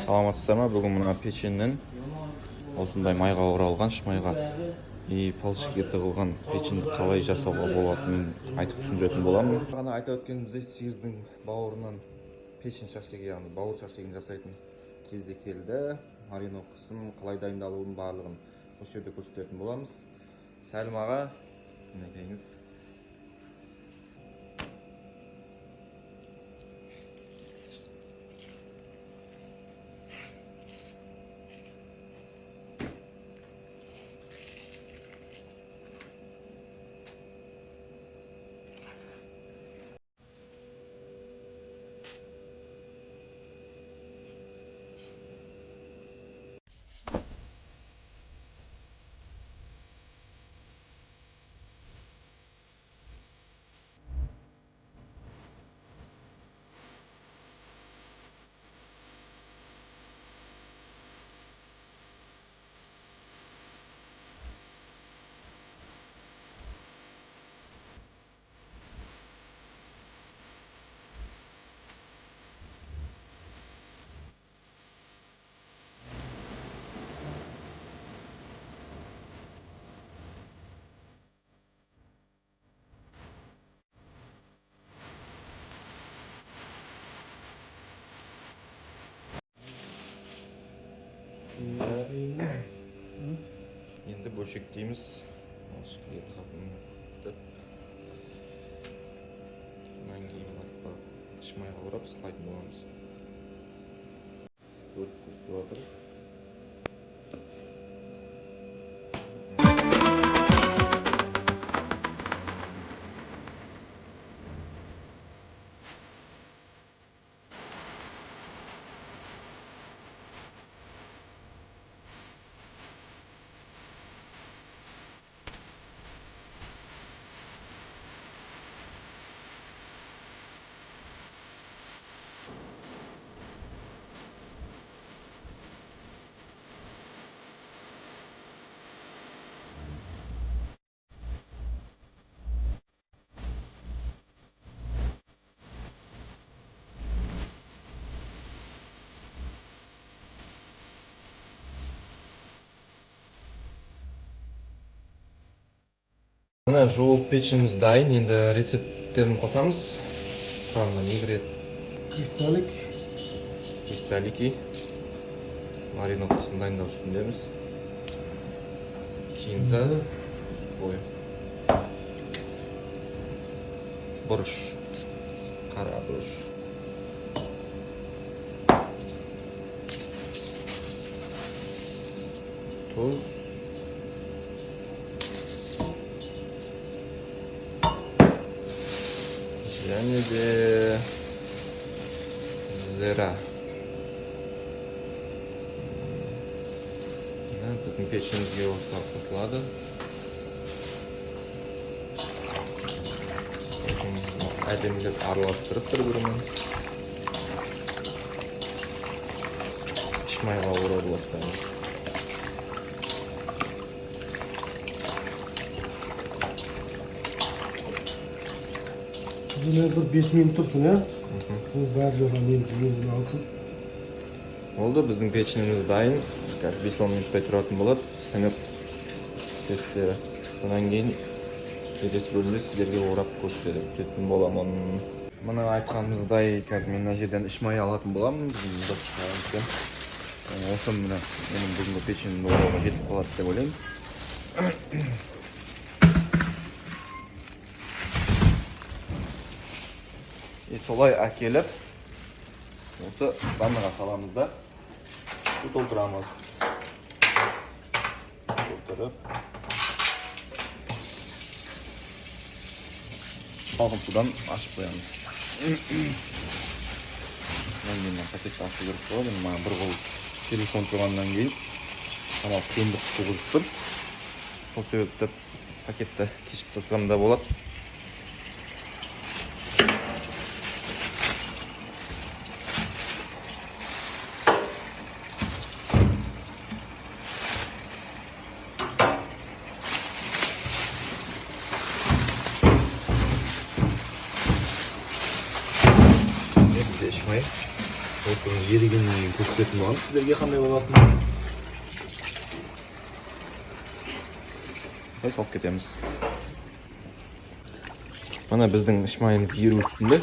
Саламатсыздар ма? Бүгін мына печеньнен осындай майға оралған шмайға палшыққа тығылған печеньді қалай жасауға болатынын айтып түсіндіретін боламын. Ғана айта өткеніміздей, сиырдың бауырынан печень шашлыгы, яғни бауыр шашлыгын жасайтын кезде келді. Мариновкасын қалай дайындалуын барлығын осы жерде көрсететін боламыз. Сәлім аға, мінекейіңіз. Енді бөлшектейміз. Балшық ет қабына қойып, одан кейін шмайға орап слайд боламыз. Бөліп көрсетіп жатыр. Мына жуып печеньіміз дайын, енді рецепттерін қосамыз. Құрамына не кіреді? Кристаллики. Мариновкасын дайындау үстіндеміз. Кинза, ой, бұрыш, қара бұрыш. Тұз. Және де зира. Біздің печеньімізге осылар қосылады. Әдемілеп араластырып бір-бірімен шмайға орауды бастаймыз. Sizin bir 5 minut tursun ya. Bu bari yola menzilini alsın. Oldu, біздің печеньіміз дайын. 5-10 минуттай тұратын болады. Сіңіп спецтері. Содан кейін келесі бөлімде сіздерге орап көрсететін боламын. Мына айтқанымыздай, қазір мен мына жерден 3 май алатын боламын. Осы мына менің бүгінгі печеньімді орауға жетіп қалады деп ойлаймын. Солай әкеліп, осы ваннаға саламыз да су толтырамыз. Толтырып, салқын судан ашып қоямыз. Мен пакетті ашып көріп қойды. Маған бір қол телефон тұрғаннан кейін тамақ қиындық туғызып тұр. Сол себепті пакетті кешіп тастасам да болады. Şmayı. Ерігеннен көрсететін боламыз сіздерге қандай болатын. Қой салып кетеміз. Мына біздің іш майымыз еру үстінде.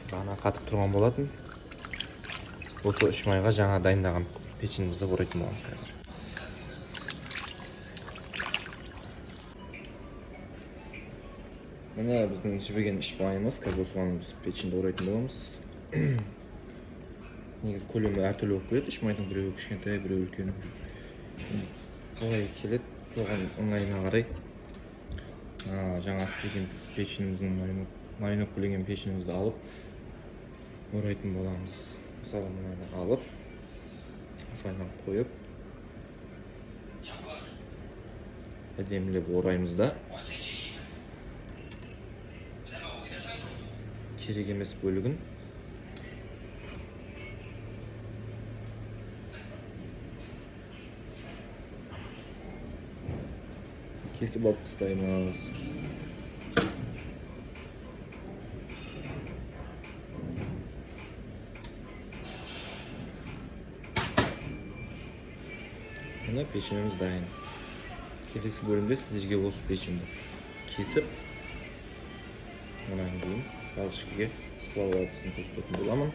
Бағана қатып тұрған болатын. Осы іш майға жаңа дайындаған печеньімізді орайтын боламыз қазір. Мына біздің жібіген іш майымыз, қазір осыған біз печеньді орайтын боламыз. Негізі көлемі әртүрлі болып келеді. Іш майдың біреуі кішкентай, біреуі үлкен. Қалай келеді, соған ыңғайына қарай жаңа істеген печеньіміздің маринадпленген печеньімізді алып орайтын боламыз. Мысалы мынаны алып, осылайынан қойып, әдемілеп ораймыз да керек емес бөлігін кесіп алып тастаймыз. Мына печеньеміз дайын. Келесі бөлімде сіздерге осы печеньді кесіп, онан кейін балшыққа сықылау әдісін көрсететін боламын.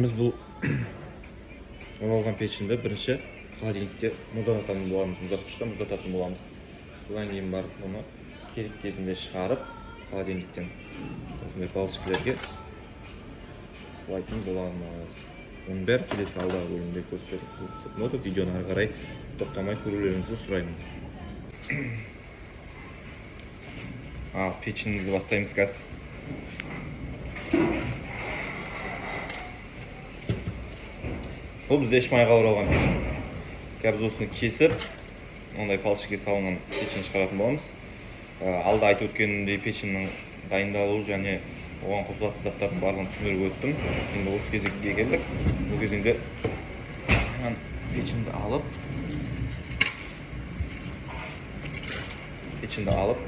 Біз бұл оралған печеньді бірінші холодильникте мұздататын боламыз. Содан кейін барып оны керек кезінде шығарып, холодильниктен осындай балшықлерге сықылайтын боламыз. Оның бәрі келесі алдағы бөлімде көрсететін болады. Видеоны ары қарай тоқтамай көрулеріңізді сұраймын. Печеньімізді бастаймыз қазір. Бұл бізде іш майға оралған печень. Қазір біз осыны кесіп, ондай палшыққа салынған печень шығаратын боламыз. Алда айтып өткенімдей печеньнің дайындалуы және оған қосылатын заттардың барлығын түсіндіріп өттім. Енді осы кезекке келдік. Бұл кезеңде печеньді алып,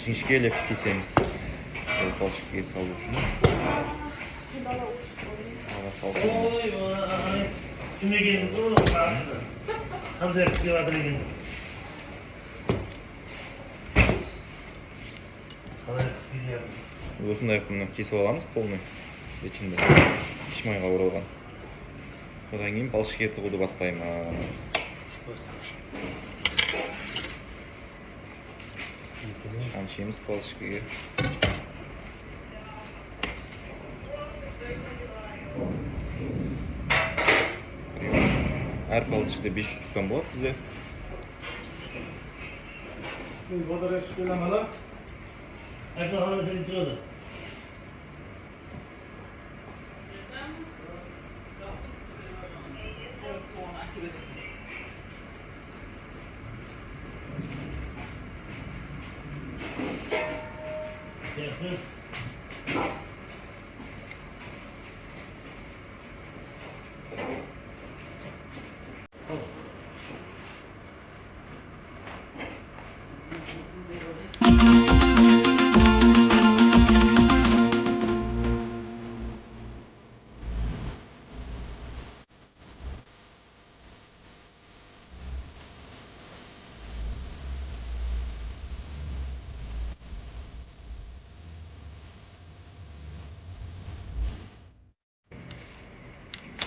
жіңішкелеп кесеміз. Палшыққа салу үшін. Осындай құмны кесіп аламыз, полный печеньді іш майға оралған. Содан кейін балшыққа тығуды бастаймыз. Шаншимыз балшыққа. Әр балшықта 500 грамм болады бізде.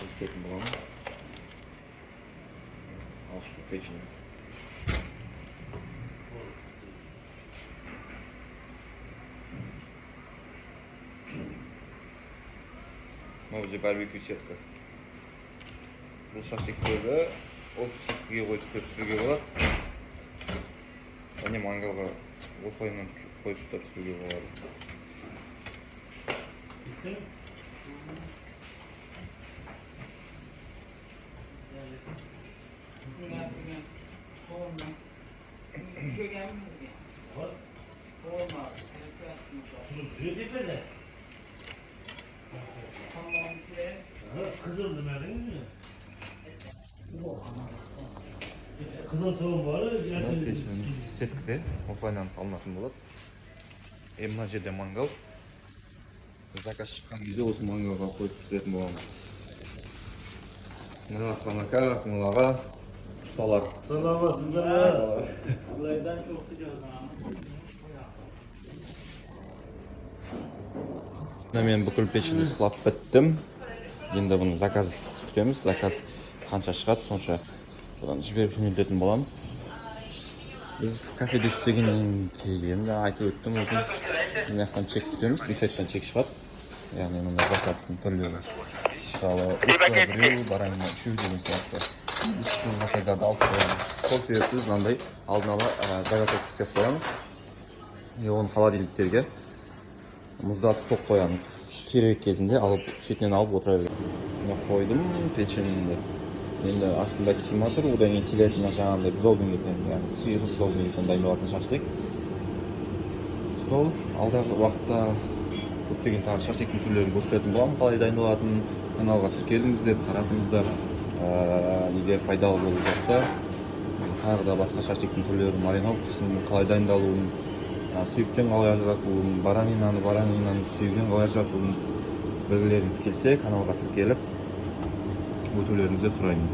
Көрсететін боламын. Алшық печеньіміз. Бұл бізде барбекю сетка. Бұл шашлыктерді осы сеткіге қойып пісіруге болады. Және мангалға осылайынан қойып пісіруге болады. Kızıldı verdiniz mi? Kızıl soğuk var. Печеньіміз сеткіде осылайынан салынатын болады. мына жерде мангал. Заказ шыққан кезде осы мангалға қойып пісіретін боламыз. Мұрат ака, Ақмол аға, ұсталар. Саламатсыздар ма? Құлайдан çoğu Мен бүкіл пешті сықлап біттім. Енді бұны заказ күтеміз. Заказ қанша шығады, сонша бұдан жіберіп жөнелтетін боламыз. Біз кафеде істегеннен кейін айтып өттім өзім. Мына жақтан чек күтеміз, сайттан чек шығады. Яғни мына заказдың түрлері. Мысалы, ұтқа біреу, баранина үшеу деген сияқты. Біз бұл заказдарды алып қоямыз. Сол себепті біз мынандай алдын ала заготовка істеп қоямыз. Оны холодильниктерге мұздатып тоқ қоямыз. Керек кезінде алып, шетінен алып отыра береміз. Мына қойдым печеньені. Енді астында кима тұр, одан кейін телятина жаңағындай бзолдың етін, яғни сиыр бзолдың етін дайындалатын шашлик. Сол алдағы уақытта көптеген тағы шашликтің түрлерін көрсететін боламын, қалай дайындалатынын. Каналға тіркеліңіздер, таратыңыздар. Егер пайдалы болып жатса, тағы да басқа шашликтің түрлерін, мариновкасын қалай дайындалуын, сүйектен қалай ажыратуын, баранинаны сүйегінен қалай ажыратуын білгілеріңіз келсе, каналға тіркеліп өтулеріңізді сұраймын.